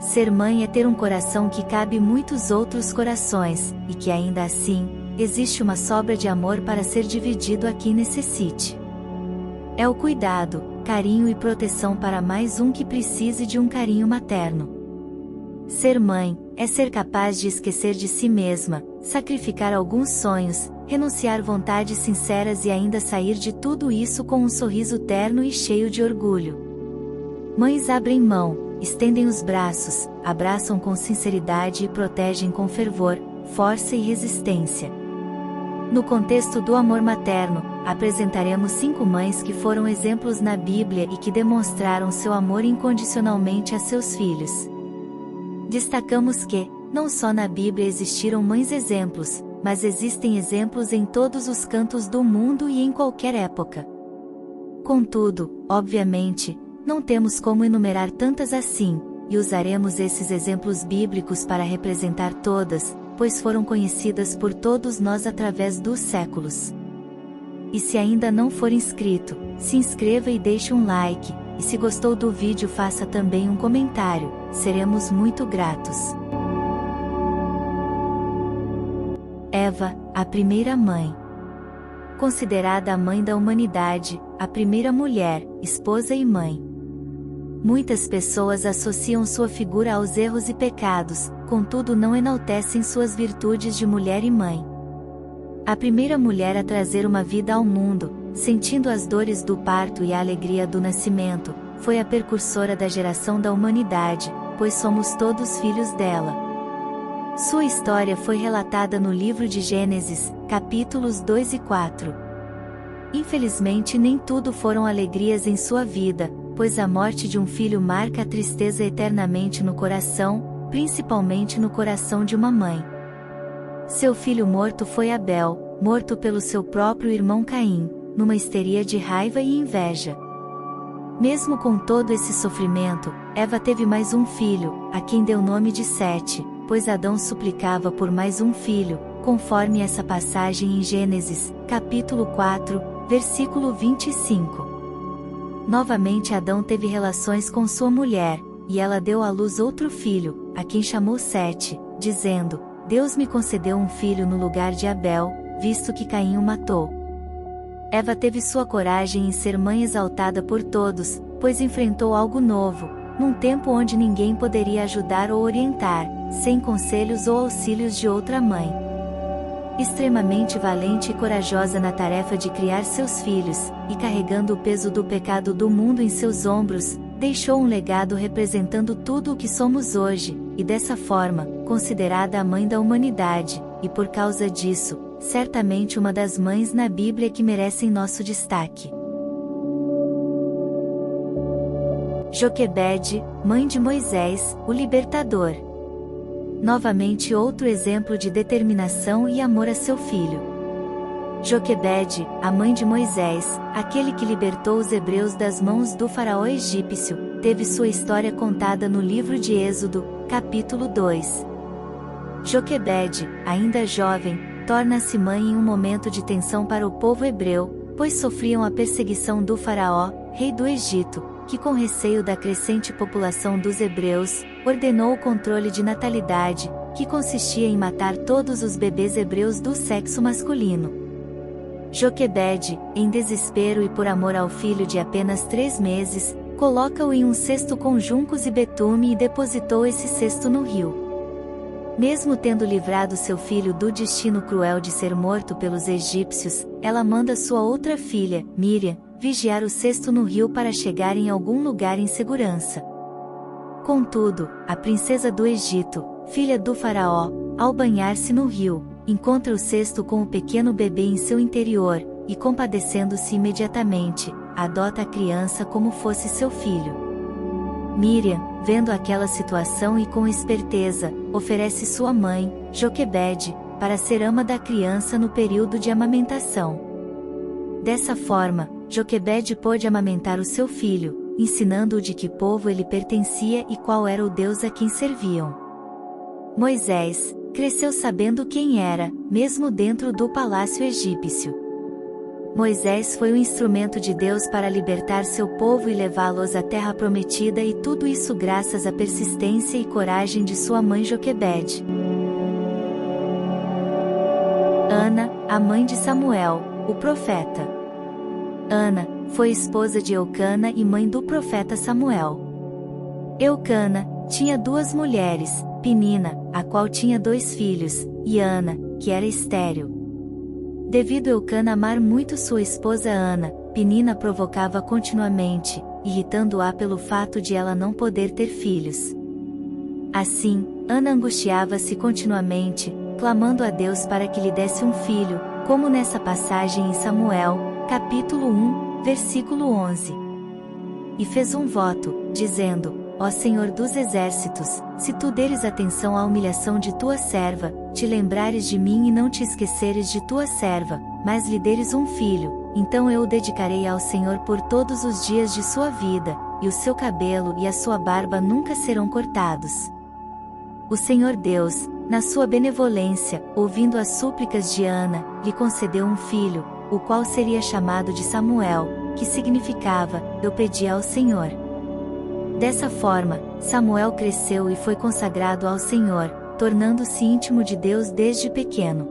Ser mãe é ter um coração que cabe muitos outros corações, e que ainda assim, existe uma sobra de amor para ser dividido a quem necessite. É o cuidado, carinho e proteção para mais um que precise de um carinho materno. Ser mãe é ser capaz de esquecer de si mesma, sacrificar alguns sonhos, renunciar vontades sinceras e ainda sair de tudo isso com um sorriso terno e cheio de orgulho. Mães abrem mão, estendem os braços, abraçam com sinceridade e protegem com fervor, força e resistência. No contexto do amor materno, apresentaremos 5 mães que foram exemplos na Bíblia e que demonstraram seu amor incondicionalmente a seus filhos. Destacamos que, não só na Bíblia existiram mães exemplos, mas existem exemplos em todos os cantos do mundo e em qualquer época. Contudo, obviamente, não temos como enumerar tantas assim, e usaremos esses exemplos bíblicos para representar todas, pois foram conhecidas por todos nós através dos séculos. E se ainda não for inscrito, se inscreva e deixe um like, e se gostou do vídeo faça também um comentário, seremos muito gratos. Eva, a primeira mãe. Considerada a mãe da humanidade, a primeira mulher, esposa e mãe. Muitas pessoas associam sua figura aos erros e pecados, contudo não enaltecem suas virtudes de mulher e mãe. A primeira mulher a trazer uma vida ao mundo, sentindo as dores do parto e a alegria do nascimento, foi a precursora da geração da humanidade, pois somos todos filhos dela. Sua história foi relatada no livro de Gênesis, capítulos 2 e 4. Infelizmente nem tudo foram alegrias em sua vida, pois a morte de um filho marca a tristeza eternamente no coração, principalmente no coração de uma mãe. Seu filho morto foi Abel, morto pelo seu próprio irmão Caim, numa histeria de raiva e inveja. Mesmo com todo esse sofrimento, Eva teve mais um filho, a quem deu o nome de Sete, pois Adão suplicava por mais um filho, conforme essa passagem em Gênesis, capítulo 4, versículo 25. Novamente Adão teve relações com sua mulher, e ela deu à luz outro filho, a quem chamou Sete, dizendo: Deus me concedeu um filho no lugar de Abel, visto que Caim o matou. Eva teve sua coragem em ser mãe exaltada por todos, pois enfrentou algo novo, num tempo onde ninguém poderia ajudar ou orientar, sem conselhos ou auxílios de outra mãe. Extremamente valente e corajosa na tarefa de criar seus filhos, e carregando o peso do pecado do mundo em seus ombros, deixou um legado representando tudo o que somos hoje, e dessa forma, considerada a mãe da humanidade, e por causa disso, certamente uma das mães na Bíblia que merecem nosso destaque. Joquebede, mãe de Moisés, o libertador. Novamente outro exemplo de determinação e amor a seu filho. Joquebede, a mãe de Moisés, aquele que libertou os hebreus das mãos do faraó egípcio, teve sua história contada no livro de Êxodo, capítulo 2. Joquebede, ainda jovem, torna-se mãe em um momento de tensão para o povo hebreu, pois sofriam a perseguição do faraó, rei do Egito, que com receio da crescente população dos hebreus, ordenou o controle de natalidade, que consistia em matar todos os bebês hebreus do sexo masculino. Joquebede, em desespero e por amor ao filho de apenas 3 meses, coloca-o em um cesto com juncos e betume e depositou esse cesto no rio. Mesmo tendo livrado seu filho do destino cruel de ser morto pelos egípcios, ela manda sua outra filha, Míriam, vigiar o cesto no rio para chegar em algum lugar em segurança. Contudo, a princesa do Egito, filha do faraó, ao banhar-se no rio, encontra o cesto com o pequeno bebê em seu interior, e compadecendo-se imediatamente, adota a criança como fosse seu filho. Míriam, vendo aquela situação e com esperteza, oferece sua mãe, Joquebede, para ser ama da criança no período de amamentação. Dessa forma, Joquebede pôde amamentar o seu filho, ensinando-o de que povo ele pertencia e qual era o Deus a quem serviam. Moisés cresceu sabendo quem era, mesmo dentro do palácio egípcio. Moisés foi um instrumento de Deus para libertar seu povo e levá-los à terra prometida, e tudo isso graças à persistência e coragem de sua mãe Joquebede. Ana, a mãe de Samuel, o profeta. Ana foi esposa de Eucana e mãe do profeta Samuel. Eucana tinha duas mulheres, Penina, a qual tinha 2 filhos, e Ana, que era estéril. Devido Eucana amar muito sua esposa Ana, Penina provocava continuamente, irritando-a pelo fato de ela não poder ter filhos. Assim, Ana angustiava-se continuamente, clamando a Deus para que lhe desse um filho, como nessa passagem em Samuel, capítulo 1, versículo 11. E fez um voto, dizendo: Ó Senhor dos exércitos, se tu deres atenção à humilhação de tua serva, te lembrares de mim e não te esqueceres de tua serva, mas lhe deres um filho, então eu o dedicarei ao Senhor por todos os dias de sua vida, e o seu cabelo e a sua barba nunca serão cortados. O Senhor Deus, na sua benevolência, ouvindo as súplicas de Ana, lhe concedeu um filho, o qual seria chamado de Samuel, que significava: eu pedi ao Senhor. Dessa forma, Samuel cresceu e foi consagrado ao Senhor, tornando-se íntimo de Deus desde pequeno.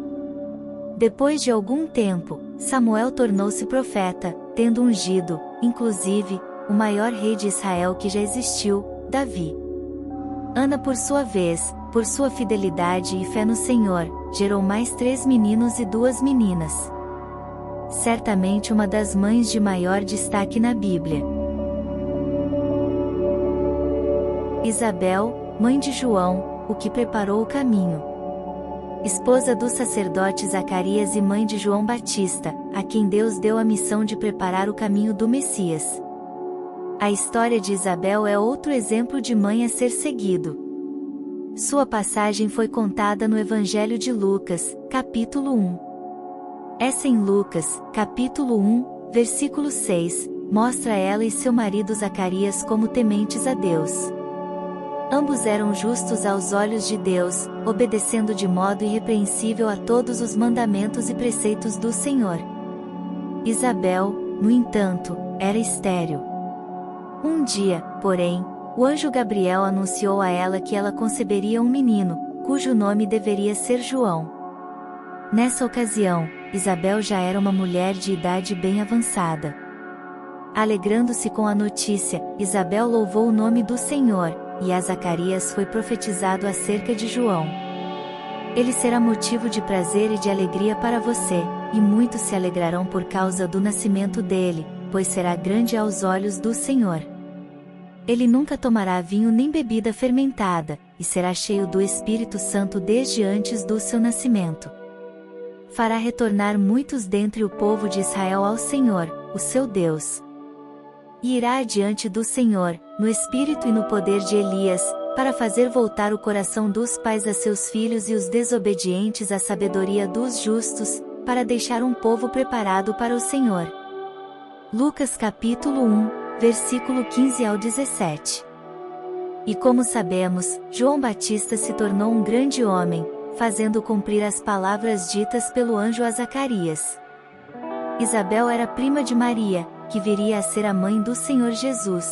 Depois de algum tempo, Samuel tornou-se profeta, tendo ungido, inclusive, o maior rei de Israel que já existiu, Davi. Ana, por sua vez, por sua fidelidade e fé no Senhor, gerou mais 3 meninos e 2 meninas. Certamente uma das mães de maior destaque na Bíblia. Isabel, mãe de João, o que preparou o caminho. Esposa do sacerdote Zacarias e mãe de João Batista, a quem Deus deu a missão de preparar o caminho do Messias. A história de Isabel é outro exemplo de mãe a ser seguido. Sua passagem foi contada no Evangelho de Lucas, capítulo 1. Essa em Lucas, capítulo 1, versículo 6, mostra ela e seu marido Zacarias como tementes a Deus. Ambos eram justos aos olhos de Deus, obedecendo de modo irrepreensível a todos os mandamentos e preceitos do Senhor. Isabel, no entanto, era estéril. Um dia, porém, o anjo Gabriel anunciou a ela que ela conceberia um menino, cujo nome deveria ser João. Nessa ocasião, Isabel já era uma mulher de idade bem avançada. Alegrando-se com a notícia, Isabel louvou o nome do Senhor, e a Zacarias foi profetizado acerca de João. Ele será motivo de prazer e de alegria para você, e muitos se alegrarão por causa do nascimento dele, pois será grande aos olhos do Senhor. Ele nunca tomará vinho nem bebida fermentada, e será cheio do Espírito Santo desde antes do seu nascimento. Fará retornar muitos dentre o povo de Israel ao Senhor, o seu Deus. E irá adiante do Senhor, no espírito e no poder de Elias, para fazer voltar o coração dos pais a seus filhos e os desobedientes à sabedoria dos justos, para deixar um povo preparado para o Senhor. Lucas capítulo 1, versículo 15 ao 17. E como sabemos, João Batista se tornou um grande homem, fazendo cumprir as palavras ditas pelo anjo a Zacarias. Isabel era prima de Maria, que viria a ser a mãe do Senhor Jesus.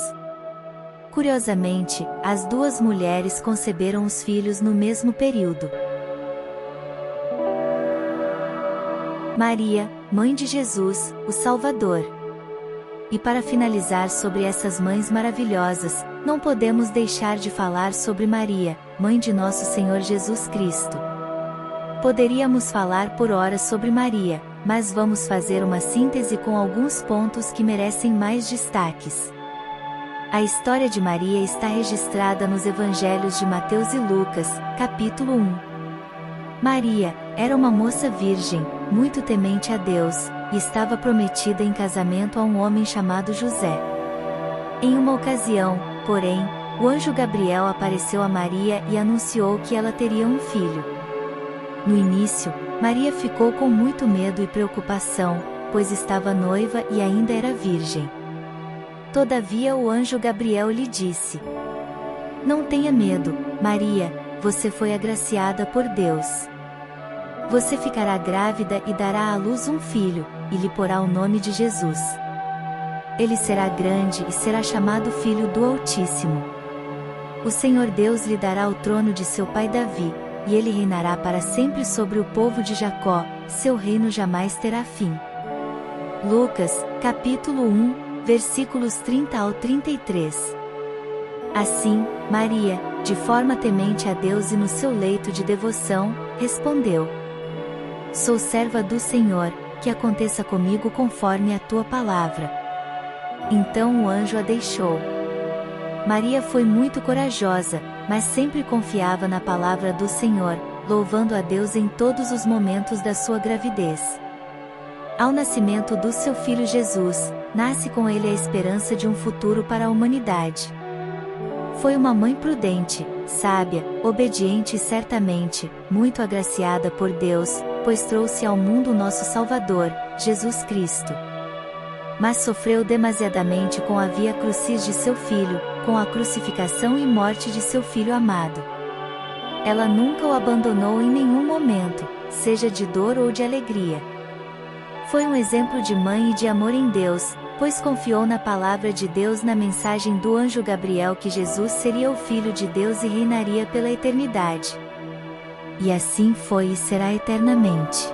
Curiosamente, as duas mulheres conceberam os filhos no mesmo período. Maria, mãe de Jesus, o Salvador. E para finalizar sobre essas mães maravilhosas, não podemos deixar de falar sobre Maria, mãe de nosso Senhor Jesus Cristo. Poderíamos falar por horas sobre Maria, mas vamos fazer uma síntese com alguns pontos que merecem mais destaques. A história de Maria está registrada nos Evangelhos de Mateus e Lucas, capítulo 1. Maria era uma moça virgem, muito temente a Deus, e estava prometida em casamento a um homem chamado José. Em uma ocasião, porém, o anjo Gabriel apareceu a Maria e anunciou que ela teria um filho. No início, Maria ficou com muito medo e preocupação, pois estava noiva e ainda era virgem. Todavia o anjo Gabriel lhe disse: Não tenha medo, Maria, você foi agraciada por Deus. Você ficará grávida e dará à luz um filho, e lhe porá o nome de Jesus. Ele será grande e será chamado Filho do Altíssimo. O Senhor Deus lhe dará o trono de seu pai Davi, e ele reinará para sempre sobre o povo de Jacó, seu reino jamais terá fim. Lucas, capítulo 1, versículos 30 ao 33. Assim, Maria, de forma temente a Deus e no seu leito de devoção, respondeu: Sou serva do Senhor, que aconteça comigo conforme a tua palavra. Então o anjo a deixou. Maria foi muito corajosa, mas sempre confiava na palavra do Senhor, louvando a Deus em todos os momentos da sua gravidez. Ao nascimento do seu filho Jesus, nasce com ele a esperança de um futuro para a humanidade. Foi uma mãe prudente, sábia, obediente e certamente, muito agraciada por Deus, pois trouxe ao mundo nosso Salvador, Jesus Cristo. Mas sofreu demasiadamente com a via crucis de seu filho, com a crucificação e morte de seu filho amado. Ela nunca o abandonou em nenhum momento, seja de dor ou de alegria. Foi um exemplo de mãe e de amor em Deus, pois confiou na palavra de Deus na mensagem do anjo Gabriel que Jesus seria o Filho de Deus e reinaria pela eternidade. E assim foi e será eternamente.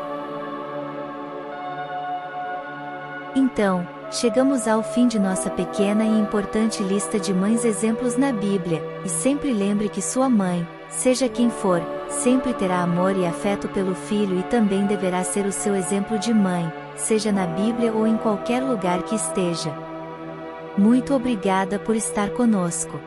Então, chegamos ao fim de nossa pequena e importante lista de mães exemplos na Bíblia, e sempre lembre que sua mãe, seja quem for, sempre terá amor e afeto pelo filho e também deverá ser o seu exemplo de mãe, seja na Bíblia ou em qualquer lugar que esteja. Muito obrigada por estar conosco.